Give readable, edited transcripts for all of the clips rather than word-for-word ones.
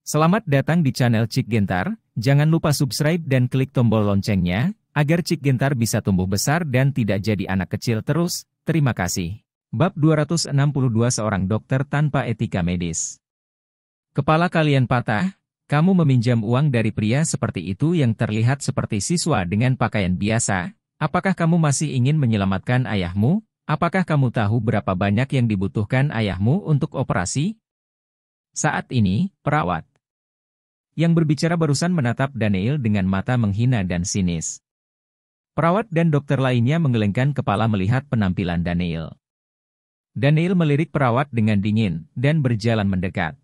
Selamat datang di channel Cik Gentar, jangan lupa subscribe dan klik tombol loncengnya, agar Cik Gentar bisa tumbuh besar dan tidak jadi anak kecil terus, terima kasih. Bab 262 Seorang dokter tanpa etika medis. Kepala kalian patah? Kamu meminjam uang dari pria seperti itu yang terlihat seperti siswa dengan pakaian biasa? Apakah kamu masih ingin menyelamatkan ayahmu? Apakah kamu tahu berapa banyak yang dibutuhkan ayahmu untuk operasi? Saat ini, perawat yang berbicara barusan menatap Daniel dengan mata menghina dan sinis. Perawat dan dokter lainnya menggelengkan kepala melihat penampilan Daniel. Daniel melirik perawat dengan dingin dan berjalan mendekat.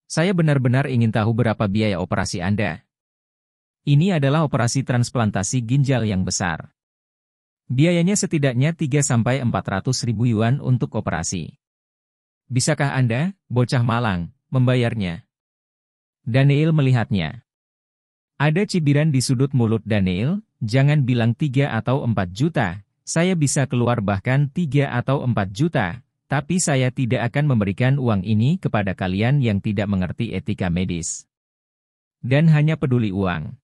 Saya benar-benar ingin tahu berapa biaya operasi Anda. Ini adalah operasi transplantasi ginjal yang besar. Biayanya setidaknya 3-400 ribu yuan untuk operasi. Bisakah Anda, bocah malang, membayarnya? Daniel melihatnya. Ada cibiran di sudut mulut Daniel, jangan bilang 3 atau 4 juta, saya bisa keluar bahkan 3 atau 4 juta, tapi saya tidak akan memberikan uang ini kepada kalian yang tidak mengerti etika medis. Dan hanya peduli uang.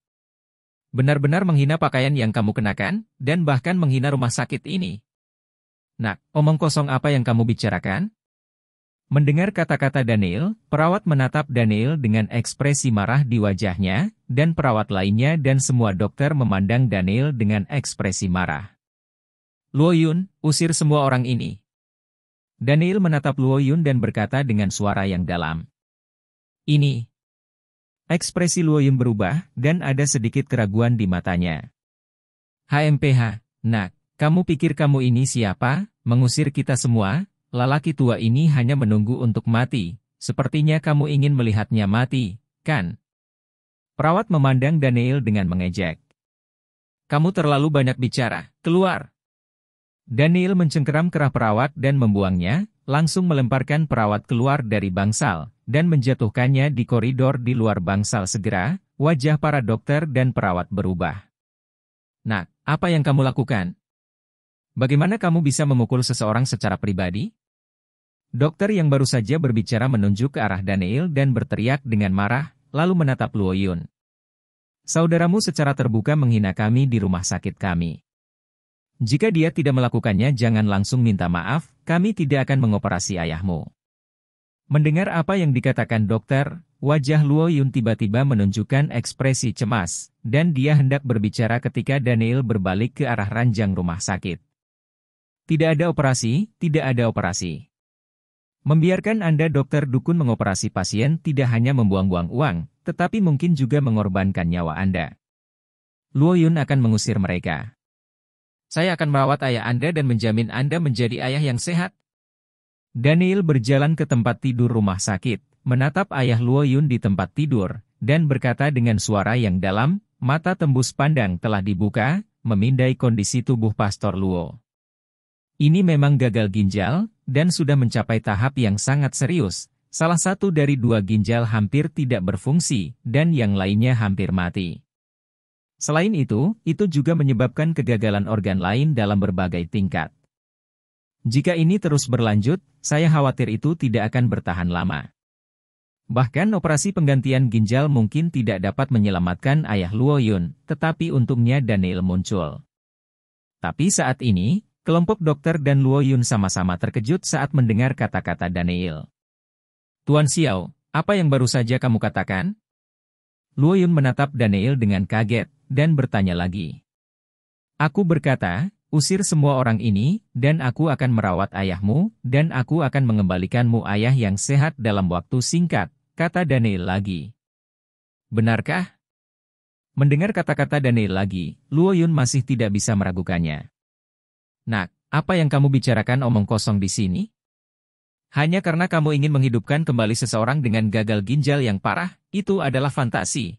Benar-benar menghina pakaian yang kamu kenakan, dan bahkan menghina rumah sakit ini. Nak, omong kosong apa yang kamu bicarakan? Mendengar kata-kata Daniel, perawat menatap Daniel dengan ekspresi marah di wajahnya, dan perawat lainnya dan semua dokter memandang Daniel dengan ekspresi marah. Luo Yun, usir semua orang ini. Daniel menatap Luo Yun dan berkata dengan suara yang dalam. Ini. Ekspresi Luo Yun berubah, dan ada sedikit keraguan di matanya. HMPH, nak, kamu pikir kamu ini siapa, mengusir kita semua? Lelaki tua ini hanya menunggu untuk mati, sepertinya kamu ingin melihatnya mati, kan? Perawat memandang Daniel dengan mengejek. Kamu terlalu banyak bicara, keluar! Daniel mencengkeram kerah perawat dan membuangnya, langsung melemparkan perawat keluar dari bangsal, dan menjatuhkannya di koridor di luar bangsal segera, wajah para dokter dan perawat berubah. Nak, apa yang kamu lakukan? Bagaimana kamu bisa memukul seseorang secara pribadi? Dokter yang baru saja berbicara menunjuk ke arah Daniel dan berteriak dengan marah, lalu menatap Luo Yun. Saudaramu secara terbuka menghina kami di rumah sakit kami. Jika dia tidak melakukannya jangan langsung minta maaf, kami tidak akan mengoperasi ayahmu. Mendengar apa yang dikatakan dokter, wajah Luo Yun tiba-tiba menunjukkan ekspresi cemas, dan dia hendak berbicara ketika Daniel berbalik ke arah ranjang rumah sakit. Tidak ada operasi, tidak ada operasi. Membiarkan Anda dokter dukun mengoperasi pasien tidak hanya membuang-buang uang, tetapi mungkin juga mengorbankan nyawa Anda. Luo Yun akan mengusir mereka. Saya akan merawat ayah Anda dan menjamin Anda menjadi ayah yang sehat. Daniel berjalan ke tempat tidur rumah sakit, menatap ayah Luo Yun di tempat tidur, dan berkata dengan suara yang dalam, mata tembus pandang telah dibuka, memindai kondisi tubuh Pastor Luo. Ini memang gagal ginjal, dan sudah mencapai tahap yang sangat serius. Salah satu dari 2 ginjal hampir tidak berfungsi, dan yang lainnya hampir mati. Selain itu juga menyebabkan kegagalan organ lain dalam berbagai tingkat. Jika ini terus berlanjut, saya khawatir itu tidak akan bertahan lama. Bahkan operasi penggantian ginjal mungkin tidak dapat menyelamatkan ayah Luo Yun, tetapi untungnya Daniel muncul. Tapi saat ini, kelompok dokter dan Luo Yun sama-sama terkejut saat mendengar kata-kata Daniel. Tuan Xiao, apa yang baru saja kamu katakan? Luo Yun menatap Daniel dengan kaget, dan bertanya lagi. Aku berkata, usir semua orang ini, dan aku akan merawat ayahmu, dan aku akan mengembalikanmu ayah yang sehat dalam waktu singkat, kata Daniel lagi. Benarkah? Mendengar kata-kata Daniel lagi, Luo Yun masih tidak bisa meragukannya. Nak, apa yang kamu bicarakan omong kosong di sini? Hanya karena kamu ingin menghidupkan kembali seseorang dengan gagal ginjal yang parah, itu adalah fantasi.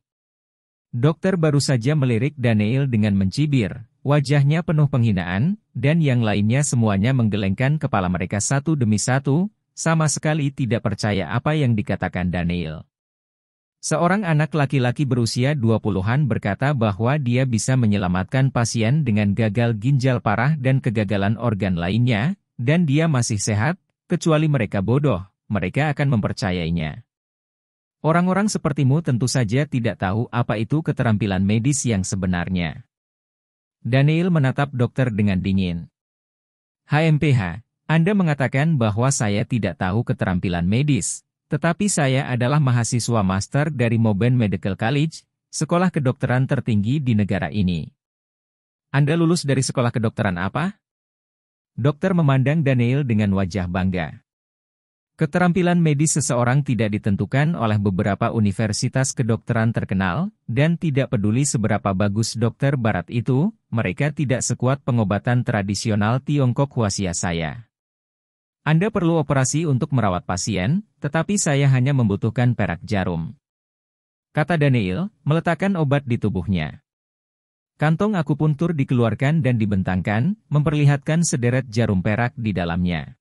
Dokter baru saja melirik Daniel dengan mencibir, wajahnya penuh penghinaan, dan yang lainnya semuanya menggelengkan kepala mereka satu demi satu, sama sekali tidak percaya apa yang dikatakan Daniel. Seorang anak laki-laki berusia 20-an berkata bahwa dia bisa menyelamatkan pasien dengan gagal ginjal parah dan kegagalan organ lainnya, dan dia masih sehat, kecuali mereka bodoh, mereka akan mempercayainya. Orang-orang sepertimu tentu saja tidak tahu apa itu keterampilan medis yang sebenarnya. Daniel menatap dokter dengan dingin. HMPH, Anda mengatakan bahwa saya tidak tahu keterampilan medis, tetapi saya adalah mahasiswa master dari Moben Medical College, sekolah kedokteran tertinggi di negara ini. Anda lulus dari sekolah kedokteran apa? Dokter memandang Daniel dengan wajah bangga. Keterampilan medis seseorang tidak ditentukan oleh beberapa universitas kedokteran terkenal, dan tidak peduli seberapa bagus dokter barat itu, mereka tidak sekuat pengobatan tradisional Tiongkok Huasia saya. Anda perlu operasi untuk merawat pasien, tetapi saya hanya membutuhkan perak jarum. Kata Daniel, meletakkan obat di tubuhnya. Kantong akupuntur dikeluarkan dan dibentangkan, memperlihatkan sederet jarum perak di dalamnya.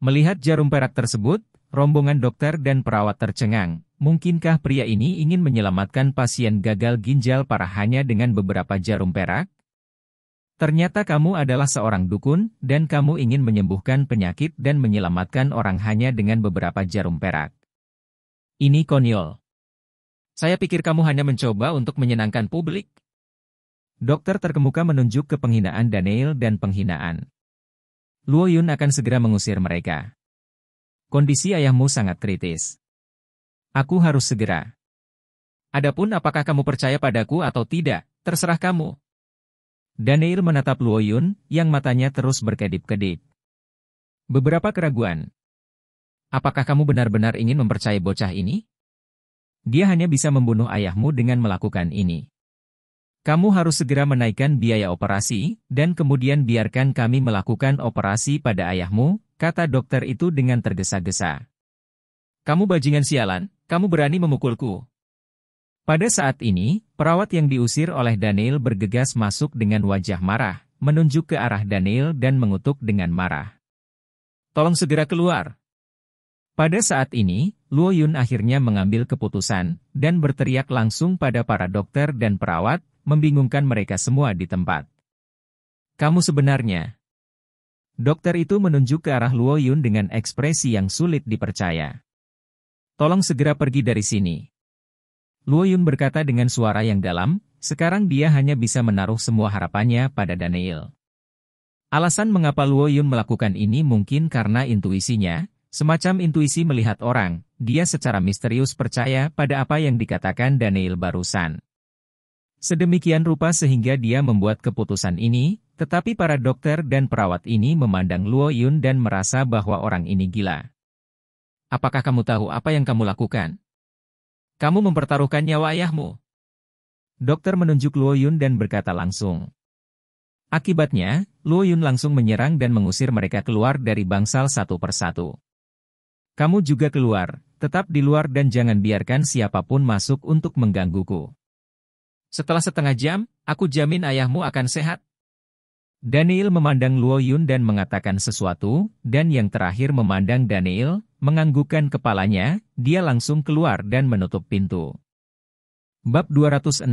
Melihat jarum perak tersebut, rombongan dokter dan perawat tercengang. Mungkinkah pria ini ingin menyelamatkan pasien gagal ginjal parah hanya dengan beberapa jarum perak? Ternyata kamu adalah seorang dukun, dan kamu ingin menyembuhkan penyakit dan menyelamatkan orang hanya dengan beberapa jarum perak. Ini konyol. Saya pikir kamu hanya mencoba untuk menyenangkan publik. Dokter terkemuka menunjuk ke penghinaan Daniel dan penghinaan. Luo Yun akan segera mengusir mereka. Kondisi ayahmu sangat kritis. Aku harus segera. Adapun apakah kamu percaya padaku atau tidak, terserah kamu. Daniel menatap Luo Yun, yang matanya terus berkedip-kedip. Beberapa keraguan. Apakah kamu benar-benar ingin mempercayai bocah ini? Dia hanya bisa membunuh ayahmu dengan melakukan ini. Kamu harus segera menaikkan biaya operasi, dan kemudian biarkan kami melakukan operasi pada ayahmu, kata dokter itu dengan tergesa-gesa. Kamu bajingan sialan, kamu berani memukulku. Pada saat ini, perawat yang diusir oleh Daniel bergegas masuk dengan wajah marah, menunjuk ke arah Daniel dan mengutuk dengan marah. Tolong segera keluar. Pada saat ini, Luo Yun akhirnya mengambil keputusan, dan berteriak langsung pada para dokter dan perawat, membingungkan mereka semua di tempat. Kamu sebenarnya. Dokter itu menunjuk ke arah Luo Yun dengan ekspresi yang sulit dipercaya. Tolong segera pergi dari sini. Luo Yun berkata dengan suara yang dalam, sekarang dia hanya bisa menaruh semua harapannya pada Daniel. Alasan mengapa Luo Yun melakukan ini mungkin karena intuisinya, semacam intuisi melihat orang, dia secara misterius percaya pada apa yang dikatakan Daniel barusan. Sedemikian rupa sehingga dia membuat keputusan ini, tetapi para dokter dan perawat ini memandang Luo Yun dan merasa bahwa orang ini gila. Apakah kamu tahu apa yang kamu lakukan? Kamu mempertaruhkan nyawa ayahmu. Dokter menunjuk Luo Yun dan berkata langsung. Akibatnya, Luo Yun langsung menyerang dan mengusir mereka keluar dari bangsal satu persatu. Kamu juga keluar, tetap di luar dan jangan biarkan siapapun masuk untuk menggangguku. Setelah setengah jam, aku jamin ayahmu akan sehat. Daniel memandang Luo Yun dan mengatakan sesuatu, dan yang terakhir memandang Daniel, menganggukkan kepalanya, dia langsung keluar dan menutup pintu. Bab 263.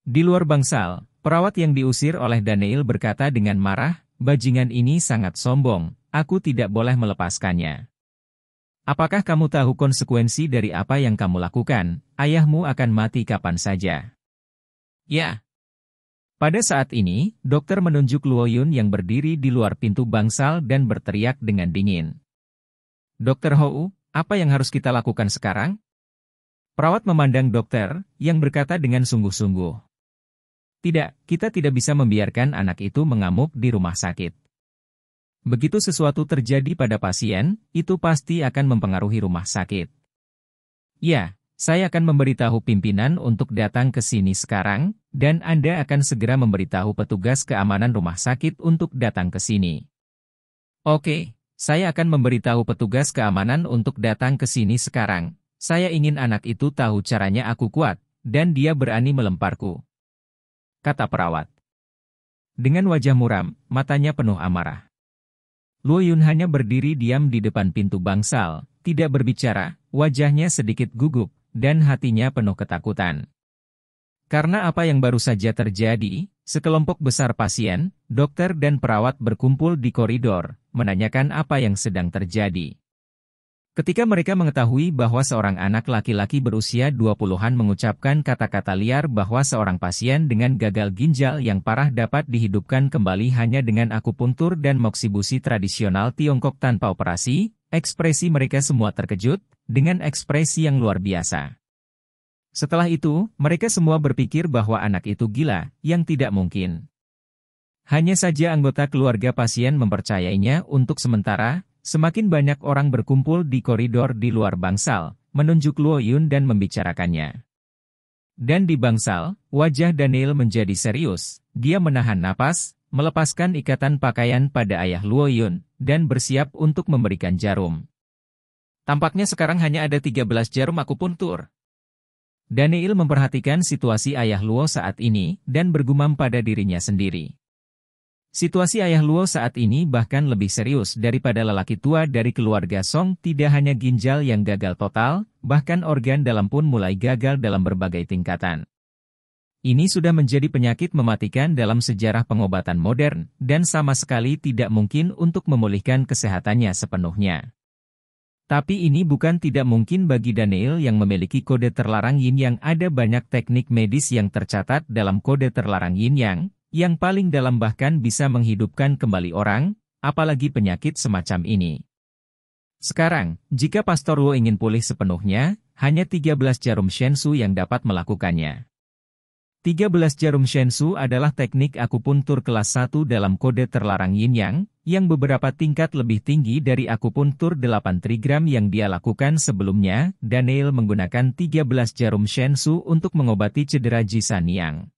Di luar bangsal, perawat yang diusir oleh Daniel berkata dengan marah, bajingan ini sangat sombong, aku tidak boleh melepaskannya. Apakah kamu tahu konsekuensi dari apa yang kamu lakukan? Ayahmu akan mati kapan saja. Ya. Pada saat ini, dokter menunjuk Luo Yun yang berdiri di luar pintu bangsal dan berteriak dengan dingin. Dokter Hou, apa yang harus kita lakukan sekarang? Perawat memandang dokter, yang berkata dengan sungguh-sungguh. Tidak, kita tidak bisa membiarkan anak itu mengamuk di rumah sakit. Begitu sesuatu terjadi pada pasien, itu pasti akan mempengaruhi rumah sakit. Ya, saya akan memberitahu pimpinan untuk datang ke sini sekarang, dan Anda akan segera memberitahu petugas keamanan rumah sakit untuk datang ke sini. Oke, saya akan memberitahu petugas keamanan untuk datang ke sini sekarang. Saya ingin anak itu tahu caranya aku kuat, dan dia berani melemparku. Kata perawat. Dengan wajah muram, matanya penuh amarah. Luo Yun hanya berdiri diam di depan pintu bangsal, tidak berbicara, wajahnya sedikit gugup, dan hatinya penuh ketakutan. Karena apa yang baru saja terjadi, sekelompok besar pasien, dokter dan perawat berkumpul di koridor, menanyakan apa yang sedang terjadi. Ketika mereka mengetahui bahwa seorang anak laki-laki berusia 20-an mengucapkan kata-kata liar bahwa seorang pasien dengan gagal ginjal yang parah dapat dihidupkan kembali hanya dengan akupuntur dan moksibusi tradisional Tiongkok tanpa operasi, ekspresi mereka semua terkejut, dengan ekspresi yang luar biasa. Setelah itu, mereka semua berpikir bahwa anak itu gila, yang tidak mungkin. Hanya saja anggota keluarga pasien mempercayainya untuk sementara. Semakin banyak orang berkumpul di koridor di luar bangsal, menunjuk Luo Yun dan membicarakannya. Dan di bangsal, wajah Daniel menjadi serius. Dia menahan napas, melepaskan ikatan pakaian pada ayah Luo Yun, dan bersiap untuk memberikan jarum. Tampaknya sekarang hanya ada 13 jarum akupuntur. Daniel memperhatikan situasi ayah Luo saat ini, dan bergumam pada dirinya sendiri. Situasi ayah Luo saat ini bahkan lebih serius daripada lelaki tua dari keluarga Song. Tidak hanya ginjal yang gagal total, bahkan organ dalam pun mulai gagal dalam berbagai tingkatan. Ini sudah menjadi penyakit mematikan dalam sejarah pengobatan modern, dan sama sekali tidak mungkin untuk memulihkan kesehatannya sepenuhnya. Tapi ini bukan tidak mungkin bagi Daniel yang memiliki kode terlarang Yin Yang. Ada banyak teknik medis yang tercatat dalam kode terlarang Yin Yang, yang paling dalam bahkan bisa menghidupkan kembali orang, apalagi penyakit semacam ini. Sekarang, jika Pastor Luo ingin pulih sepenuhnya, hanya 13 jarum Shensu yang dapat melakukannya. 13 jarum Shensu adalah teknik akupuntur kelas 1 dalam kode terlarang Yin Yang, yang beberapa tingkat lebih tinggi dari akupuntur 8 trigram yang dia lakukan sebelumnya. Daniel menggunakan 13 jarum Shensu untuk mengobati cedera Jisan Yang.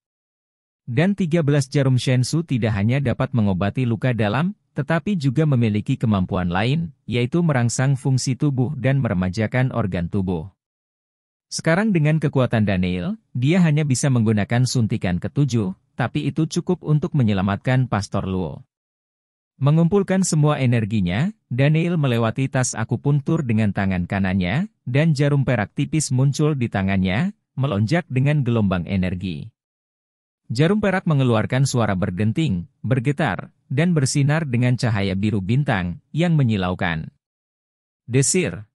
Dan 13 jarum Shensu tidak hanya dapat mengobati luka dalam, tetapi juga memiliki kemampuan lain, yaitu merangsang fungsi tubuh dan meremajakan organ tubuh. Sekarang dengan kekuatan Daniel, dia hanya bisa menggunakan suntikan ke-7, tapi itu cukup untuk menyelamatkan Pastor Luo. Mengumpulkan semua energinya, Daniel melewati tas akupuntur dengan tangan kanannya, dan jarum perak tipis muncul di tangannya, melonjak dengan gelombang energi. Jarum perak mengeluarkan suara berdenting, bergetar, dan bersinar dengan cahaya biru bintang, yang menyilaukan. Desir.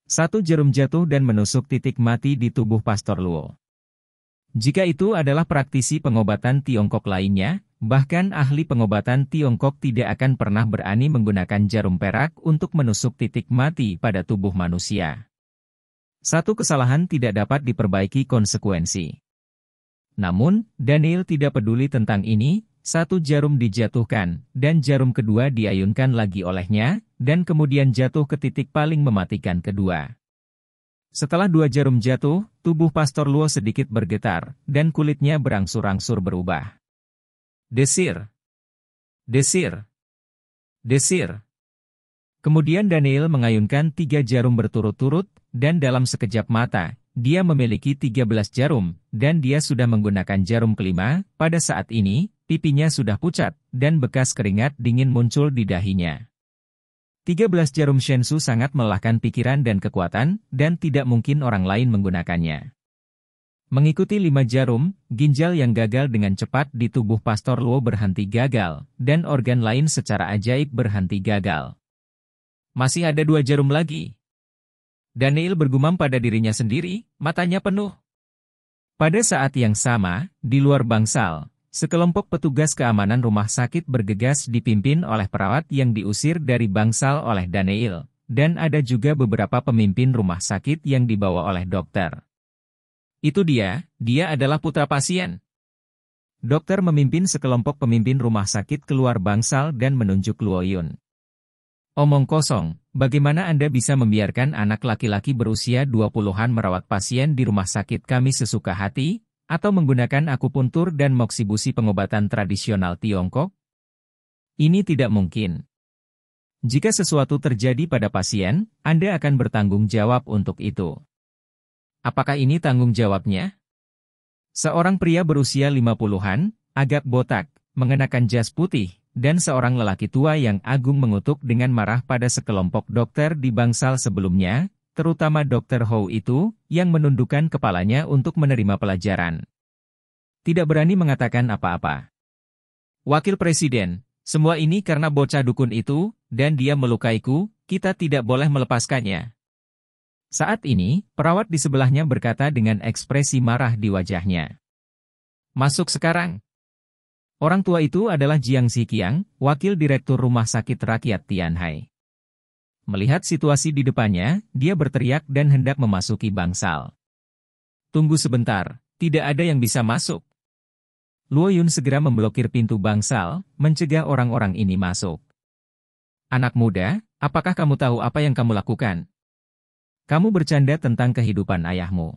Satu jarum jatuh dan menusuk titik mati di tubuh Pastor Luo. Jika itu adalah praktisi pengobatan Tiongkok lainnya, bahkan ahli pengobatan Tiongkok tidak akan pernah berani menggunakan jarum perak untuk menusuk titik mati pada tubuh manusia. Satu kesalahan tidak dapat diperbaiki konsekuensi. Namun, Daniel tidak peduli tentang ini. Satu jarum dijatuhkan, dan jarum kedua diayunkan lagi olehnya, dan kemudian jatuh ke titik paling mematikan kedua. Setelah 2 jarum jatuh, tubuh Pastor Luo sedikit bergetar, dan kulitnya berangsur-angsur berubah. Desir. Desir. Desir. Kemudian Daniel mengayunkan 3 jarum berturut-turut, dan dalam sekejap mata, dia memiliki 13 jarum, dan dia sudah menggunakan jarum kelima. Pada saat ini, pipinya sudah pucat, dan bekas keringat dingin muncul di dahinya. 13 jarum Shensu sangat melelahkan pikiran dan kekuatan, dan tidak mungkin orang lain menggunakannya. Mengikuti 5 jarum, ginjal yang gagal dengan cepat di tubuh Pastor Luo berhenti gagal, dan organ lain secara ajaib berhenti gagal. Masih ada 2 jarum lagi. Daniel bergumam pada dirinya sendiri, matanya penuh. Pada saat yang sama, di luar bangsal, sekelompok petugas keamanan rumah sakit bergegas dipimpin oleh perawat yang diusir dari bangsal oleh Daniel, dan ada juga beberapa pemimpin rumah sakit yang dibawa oleh dokter. Itu dia adalah putra pasien. Dokter memimpin sekelompok pemimpin rumah sakit keluar bangsal dan menunjuk Luo Yun. Omong kosong, bagaimana Anda bisa membiarkan anak laki-laki berusia 20-an merawat pasien di rumah sakit kami sesuka hati, atau menggunakan akupuntur dan moksibusi pengobatan tradisional Tiongkok? Ini tidak mungkin. Jika sesuatu terjadi pada pasien, Anda akan bertanggung jawab untuk itu. Apakah ini tanggung jawabnya? Seorang pria berusia 50-an, agak botak, mengenakan jas putih, dan seorang lelaki tua yang agung mengutuk dengan marah pada sekelompok dokter di bangsal sebelumnya, terutama Dr. Hou itu, yang menundukkan kepalanya untuk menerima pelajaran. Tidak berani mengatakan apa-apa. Wakil Presiden, semua ini karena bocah dukun itu, dan dia melukaiku. kita tidak boleh melepaskannya. Saat ini, perawat di sebelahnya berkata dengan ekspresi marah di wajahnya. Masuk sekarang. Orang tua itu adalah Jiang Ziqiang, wakil direktur Rumah Sakit Rakyat Tianhai. Melihat situasi di depannya, dia berteriak dan hendak memasuki bangsal. Tunggu sebentar, tidak ada yang bisa masuk. Luo Yun segera memblokir pintu bangsal, mencegah orang-orang ini masuk. Anak muda, apakah kamu tahu apa yang kamu lakukan? Kamu bercanda tentang kehidupan ayahmu.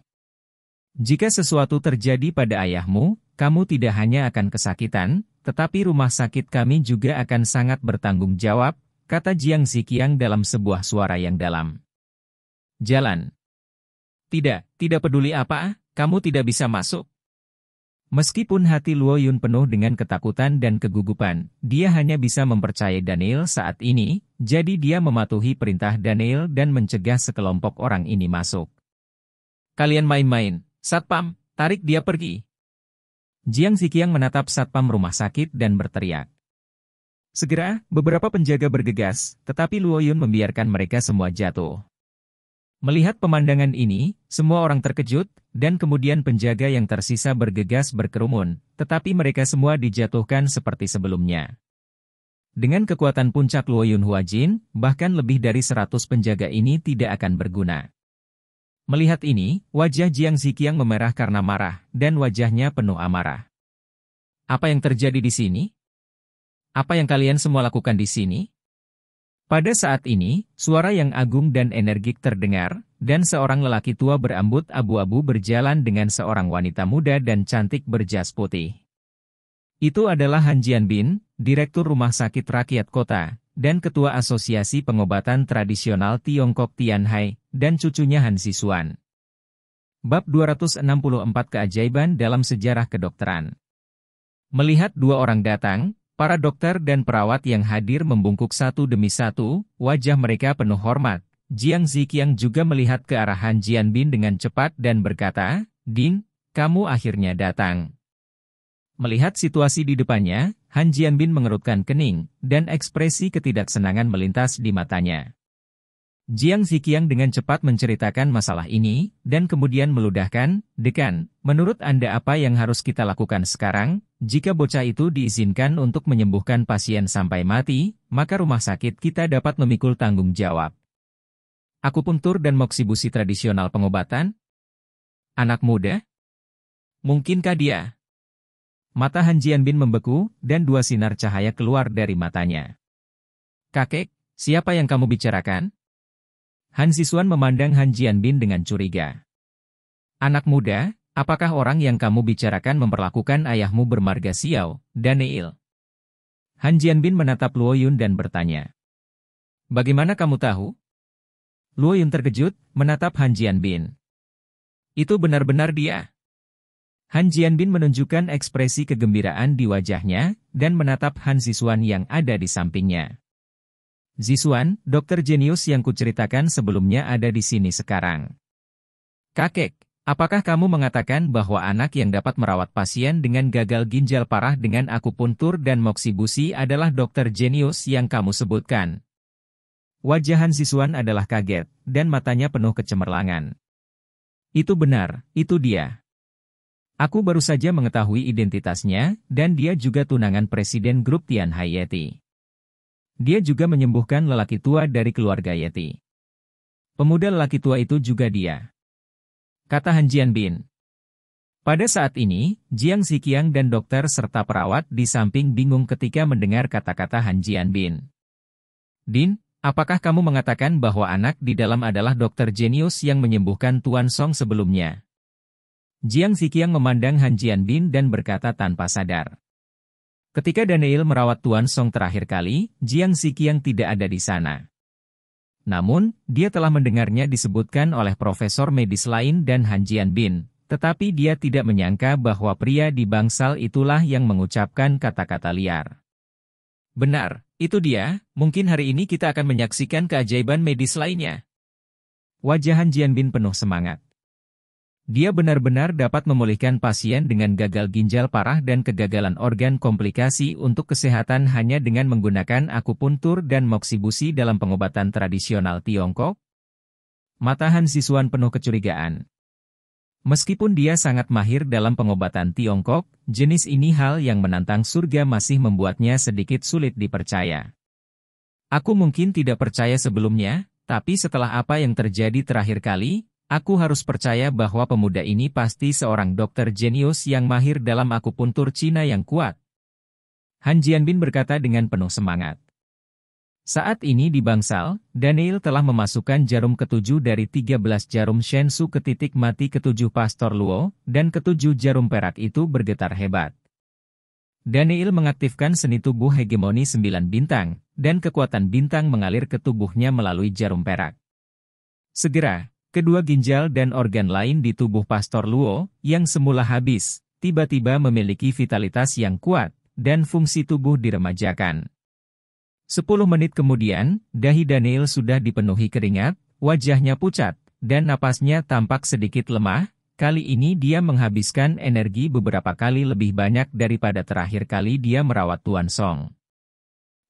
Jika sesuatu terjadi pada ayahmu, kamu tidak hanya akan kesakitan, tetapi rumah sakit kami juga akan sangat bertanggung jawab, kata Jiang Ziqiang dalam sebuah suara yang dalam. Jalan. Tidak peduli apa, kamu tidak bisa masuk. Meskipun hati Luo Yun penuh dengan ketakutan dan kegugupan, dia hanya bisa mempercayai Daniel saat ini, jadi dia mematuhi perintah Daniel dan mencegah sekelompok orang ini masuk. Kalian main-main, Satpam, tarik dia pergi. Jiang Ziqiang menatap Satpam rumah sakit dan berteriak. Segera, beberapa penjaga bergegas, tetapi Luo Yun membiarkan mereka semua jatuh. Melihat pemandangan ini, semua orang terkejut, dan kemudian penjaga yang tersisa bergegas berkerumun, tetapi mereka semua dijatuhkan seperti sebelumnya. Dengan kekuatan puncak Luo Yun Huajin, bahkan lebih dari 100 penjaga ini tidak akan berguna. Melihat ini, wajah Jiang Ziqiang memerah karena marah, dan wajahnya penuh amarah. Apa yang terjadi di sini? Apa yang kalian semua lakukan di sini? Pada saat ini, suara yang agung dan energik terdengar, dan seorang lelaki tua berambut abu-abu berjalan dengan seorang wanita muda dan cantik berjas putih. Itu adalah Han Jianbin, Direktur Rumah Sakit Rakyat Kota, dan Ketua Asosiasi Pengobatan Tradisional Tiongkok Tianhai, dan cucunya Han Zixuan. Bab 264 Keajaiban dalam Sejarah Kedokteran. Melihat dua orang datang, para dokter dan perawat yang hadir membungkuk satu demi satu, wajah mereka penuh hormat. Jiang Ziqiang juga melihat ke arah Han Jianbin dengan cepat dan berkata, "Ding, kamu akhirnya datang." Melihat situasi di depannya, Han Jianbin mengerutkan kening, dan ekspresi ketidaksenangan melintas di matanya. Jiang Ziqiang dengan cepat menceritakan masalah ini, dan kemudian meludahkan, "Dekan, menurut Anda apa yang harus kita lakukan sekarang? Jika bocah itu diizinkan untuk menyembuhkan pasien sampai mati, maka rumah sakit kita dapat memikul tanggung jawab. Akupuntur dan moksibusi tradisional pengobatan? Anak muda? Mungkinkah dia?" Mata Han Jianbin membeku, dan dua sinar cahaya keluar dari matanya. "Kakek, siapa yang kamu bicarakan?" Han Zixuan memandang Han Jianbin dengan curiga. "Anak muda, apakah orang yang kamu bicarakan memperlakukan ayahmu bermarga Xiao, Daniel?" Han Jianbin menatap Luo Yun dan bertanya. "Bagaimana kamu tahu?" Luo Yun terkejut, menatap Han Jianbin. "Itu benar-benar dia." Han Jianbin menunjukkan ekspresi kegembiraan di wajahnya, dan menatap Han Zixuan yang ada di sampingnya. "Zixuan, dokter jenius yang kuceritakan sebelumnya ada di sini sekarang." "Kakek, apakah kamu mengatakan bahwa anak yang dapat merawat pasien dengan gagal ginjal parah dengan akupuntur dan moksibusi adalah dokter jenius yang kamu sebutkan?" Wajah Han Zixuan adalah kaget, dan matanya penuh kecemerlangan. "Itu benar, itu dia. Aku baru saja mengetahui identitasnya, dan dia juga tunangan Presiden Grup Tianhai Yeti. Dia juga menyembuhkan lelaki tua dari keluarga Yeti. Pemuda lelaki tua itu juga dia," kata Han Jianbin. Pada saat ini, Jiang Ziqiang dan dokter serta perawat di samping bingung ketika mendengar kata-kata Han Jianbin. "Din, apakah kamu mengatakan bahwa anak di dalam adalah dokter jenius yang menyembuhkan Tuan Song sebelumnya?" Jiang Ziqiang memandang Han Jianbin dan berkata tanpa sadar. Ketika Daniel merawat Tuan Song terakhir kali, Jiang Ziqiang tidak ada di sana. Namun, dia telah mendengarnya disebutkan oleh profesor medis lain dan Han Jianbin, tetapi dia tidak menyangka bahwa pria di bangsal itulah yang mengucapkan kata-kata liar. "Benar, itu dia, mungkin hari ini kita akan menyaksikan keajaiban medis lainnya." Wajah Han Jianbin penuh semangat. Dia benar-benar dapat memulihkan pasien dengan gagal ginjal parah dan kegagalan organ komplikasi untuk kesehatan hanya dengan menggunakan akupuntur dan moksibusi dalam pengobatan tradisional Tiongkok. Mata Han Zixuan penuh kecurigaan. Meskipun dia sangat mahir dalam pengobatan Tiongkok, jenis ini hal yang menantang surga masih membuatnya sedikit sulit dipercaya. Aku mungkin tidak percaya sebelumnya, tapi setelah apa yang terjadi terakhir kali, aku harus percaya bahwa pemuda ini pasti seorang dokter jenius yang mahir dalam akupuntur Cina yang kuat. Han Jianbin berkata dengan penuh semangat. Saat ini di bangsal, Daniel telah memasukkan jarum ketujuh dari 13 jarum Shensu ke titik mati ketujuh Pastor Luo, dan ketujuh jarum perak itu bergetar hebat. Daniel mengaktifkan seni tubuh hegemoni 9 bintang, dan kekuatan bintang mengalir ke tubuhnya melalui jarum perak. Segera, kedua ginjal dan organ lain di tubuh Pastor Luo, yang semula habis, tiba-tiba memiliki vitalitas yang kuat, dan fungsi tubuh diremajakan. 10 menit kemudian, dahi Daniel sudah dipenuhi keringat, wajahnya pucat, dan napasnya tampak sedikit lemah. Kali ini dia menghabiskan energi beberapa kali lebih banyak daripada terakhir kali dia merawat Tuan Song.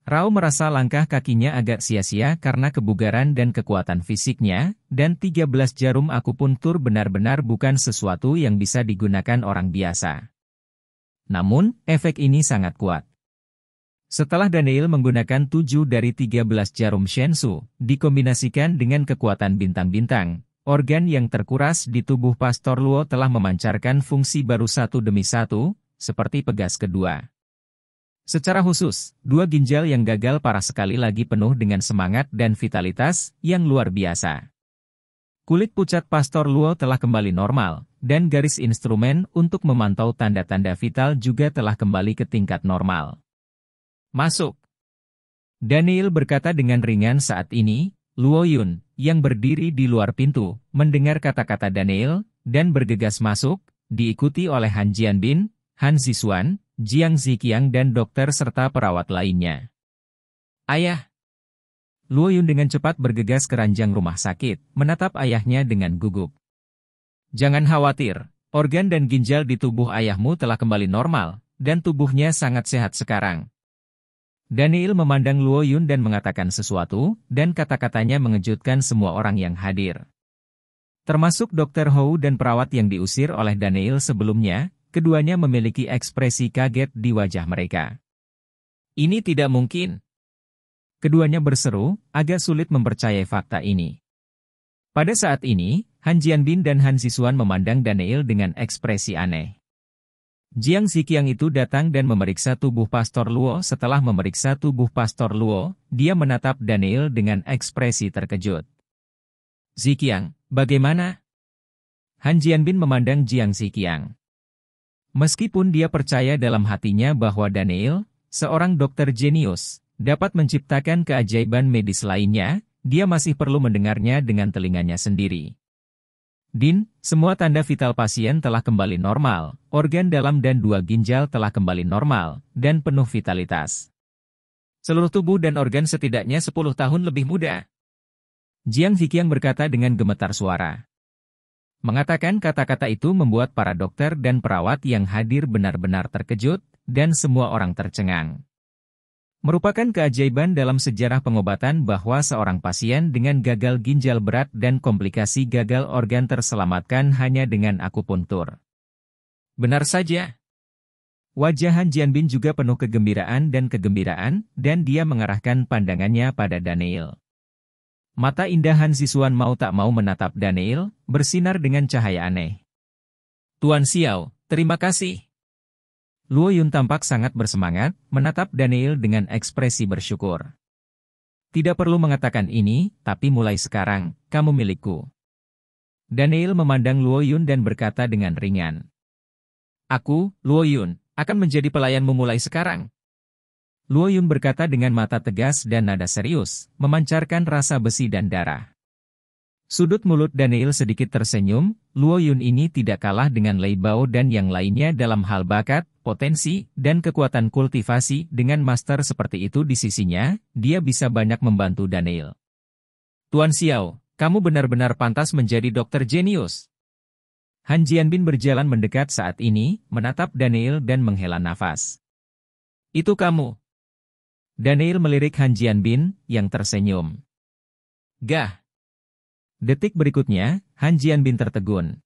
Rao merasa langkah kakinya agak sia-sia karena kebugaran dan kekuatan fisiknya, dan 13 jarum akupuntur benar-benar bukan sesuatu yang bisa digunakan orang biasa. Namun, efek ini sangat kuat. Setelah Daniel menggunakan 7 dari 13 jarum Shensu, dikombinasikan dengan kekuatan bintang-bintang, organ yang terkuras di tubuh Pastor Luo telah memancarkan fungsi baru satu demi satu, seperti pegas kedua. Secara khusus, 2 ginjal yang gagal parah sekali lagi penuh dengan semangat dan vitalitas yang luar biasa. Kulit pucat Pastor Luo telah kembali normal, dan garis instrumen untuk memantau tanda-tanda vital juga telah kembali ke tingkat normal. Masuk. Daniel berkata dengan ringan saat ini. Luo Yun, yang berdiri di luar pintu, mendengar kata-kata Daniel, dan bergegas masuk, diikuti oleh Han Jianbin, Han Zixuan, Jiang Ziqiang dan dokter serta perawat lainnya. Ayah! Luo Yun dengan cepat bergegas ke ranjang rumah sakit, menatap ayahnya dengan gugup. Jangan khawatir, organ dan ginjal di tubuh ayahmu telah kembali normal, dan tubuhnya sangat sehat sekarang. Daniel memandang Luo Yun dan mengatakan sesuatu, dan kata-katanya mengejutkan semua orang yang hadir. Termasuk Dr. Hou dan perawat yang diusir oleh Daniel sebelumnya, keduanya memiliki ekspresi kaget di wajah mereka. Ini tidak mungkin. Keduanya berseru, agak sulit mempercayai fakta ini. Pada saat ini, Han Jianbin dan Han Zixuan memandang Daniel dengan ekspresi aneh. Jiang Ziqiang itu datang dan memeriksa tubuh Pastor Luo. Setelah memeriksa tubuh Pastor Luo, dia menatap Daniel dengan ekspresi terkejut. Ziqiang, bagaimana? Han Jianbin memandang Jiang Ziqiang. Meskipun dia percaya dalam hatinya bahwa Daniel, seorang dokter jenius, dapat menciptakan keajaiban medis lainnya, dia masih perlu mendengarnya dengan telinganya sendiri. Din, semua tanda vital pasien telah kembali normal, organ dalam dan 2 ginjal telah kembali normal, dan penuh vitalitas. Seluruh tubuh dan organ setidaknya 10 tahun lebih muda. Jiang Ziqiang berkata dengan gemetar suara. Mengatakan kata-kata itu membuat para dokter dan perawat yang hadir benar-benar terkejut, dan semua orang tercengang. Merupakan keajaiban dalam sejarah pengobatan bahwa seorang pasien dengan gagal ginjal berat dan komplikasi gagal organ terselamatkan hanya dengan akupuntur. Benar saja. Wajah Han Jianbin juga penuh kegembiraan, dan dia mengarahkan pandangannya pada Daniel. Mata indah Han Zixuan mau tak mau menatap Daniel, bersinar dengan cahaya aneh. Tuan Xiao, terima kasih. Luo Yun tampak sangat bersemangat, menatap Daniel dengan ekspresi bersyukur. Tidak perlu mengatakan ini, tapi mulai sekarang, kamu milikku. Daniel memandang Luo Yun dan berkata dengan ringan. Aku, Luo Yun, akan menjadi pelayanmu mulai sekarang. Luo Yun berkata dengan mata tegas dan nada serius, memancarkan rasa besi dan darah. Sudut mulut Daniel sedikit tersenyum. Luo Yun ini tidak kalah dengan Lei Bao dan yang lainnya dalam hal bakat, potensi, dan kekuatan kultivasi. Dengan master seperti itu di sisinya, dia bisa banyak membantu Daniel. Tuan Xiao, kamu benar-benar pantas menjadi dokter jenius. Han Jianbin berjalan mendekat saat ini, menatap Daniel dan menghela nafas. Itu kamu. Daniel melirik Han Jianbin, yang tersenyum. Gah. Detik berikutnya, Han Jianbin tertegun.